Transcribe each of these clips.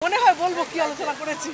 মনে হয় বলবো কি আলোচনা করেছি।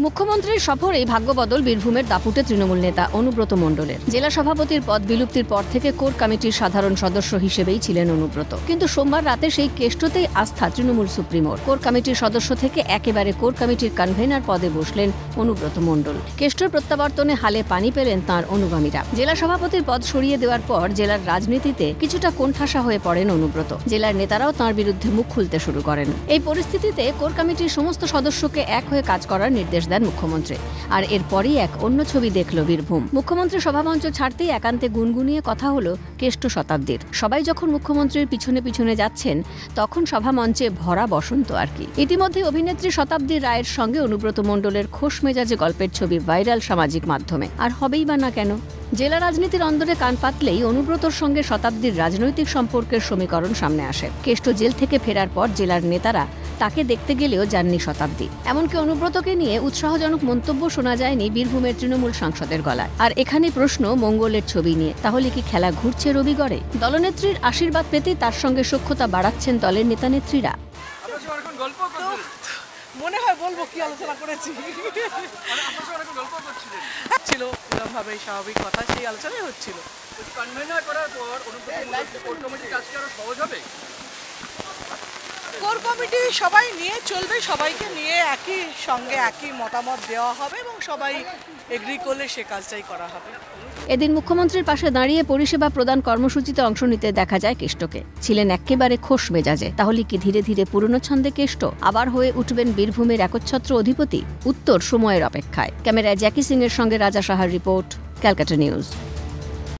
মুখ্যমন্ত্রীর সফরেই ভাগ্যবদল বীরভূমের দাপুটে তৃণমূল নেতা অনুব্রত মণ্ডলের। জেলা সভাপতির পদ বিলুপ্তির পর থেকে কোর কমিটির সাধারণ সদস্য হিসেবেই ছিলেন অনুব্রত, কিন্তু সোমবার রাতে সেই কেষ্টতেই আস্থা তৃণমূল সুপ্রিমোর। কোর কমিটির সদস্য থেকে একেবারে কোর কমিটির কনভেনার পদে বসলেন অনুব্রত মণ্ডল। কেষ্টর প্রত্যাবর্তনে হালে পানি পেলেন তাঁর অনুগামীরা। জেলা সভাপতির পদ সরিয়ে দেওয়ার পর জেলার রাজনীতিতে কিছুটা কোণঠাসা হয়ে পড়েন অনুব্রত। জেলার নেতারাও তাঁর বিরুদ্ধে মুখ খুলতে শুরু করেন। এই পরিস্থিতিতে কোর কমিটির সমস্ত সদস্যকে এক হয়ে কাজ করার নির্দেশ দেন মুখ্যমন্ত্রী। আর এরপরই এক অন্য ছবি দেখল বীরভূম। মুখ্যমন্ত্রী সভামঞ্চ ছাড়তেই একান্তে গুনগুনিয়ে কথা হলো কেষ্ট শতাব্দীর। সবাই যখন মুখ্যমন্ত্রীর পিছনে পিছনে যাচ্ছেন, তখন সভামঞ্চে ভরা বসন্ত আর কি। ইতিমধ্যে অভিনেত্রী শতাব্দী রায়ের সঙ্গে অনুব্রত মণ্ডলের খোশ মেজাজে গল্পের ছবি ভাইরাল সামাজিক মাধ্যমে। আর হবেই বা না কেন? জেলা রাজনীতির অন্দরে কান পাতলেই অনুব্রতর সঙ্গে শতাব্দীর রাজনৈতিক সম্পর্কের সমীকরণ সামনে আসে। কেষ্ট জেল থেকে ফেরার পর জেলার নেতারা তাকে দেখতে গেলেও যাননি শতাব্দী। এমনকি অনুব্রতকে নিয়ে উৎসাহজনক মন্তব্য শোনা যায়নি বীরভূমের তৃণমূল সাংসদের গলায়। আর এখানে প্রশ্ন মঙ্গলের ছবি নিয়ে। তাহলে কি খেলা ঘুরছে রবিগড়ে? দলনেত্রীর আশীর্বাদ পেতে তার সঙ্গে সখ্যতা বাড়াচ্ছেন দলের নেতানেত্রীরা। মনে হয় বলবো কি আলোচনা করেছি। ছিল এরকমভাবে স্বাভাবিক কথা, সেই আলোচনাই হচ্ছিল। কনভেনার করার পর কোর কমিটির কাজ কি আরো সহজ হবে? কোর কমিটি সবাই নিয়ে চলবে, সবাইকে নিয়ে একই সঙ্গে একই মতামত দেওয়া হবে এবং সবাই এগ্রি করলে সে কাজটাই করা হবে। এদিন মুখ্যমন্ত্রীর পাশে দাঁড়িয়ে পরিষেবা প্রদান কর্মসূচিতে অংশ নিতে দেখা যায় কেষ্টকে। ছিলেন একেবারে খোশ মেজাজে। তাহলে কি ধীরে ধীরে পুরনো ছন্দে কেষ্ট আবার হয়ে উঠবেন বীরভূমের একচ্ছত্র অধিপতি? উত্তর সময়ের অপেক্ষায়। ক্যামেরায় জ্যাকি সিং এর সঙ্গে রাজা সাহার রিপোর্ট, ক্যালকাটা নিউজ।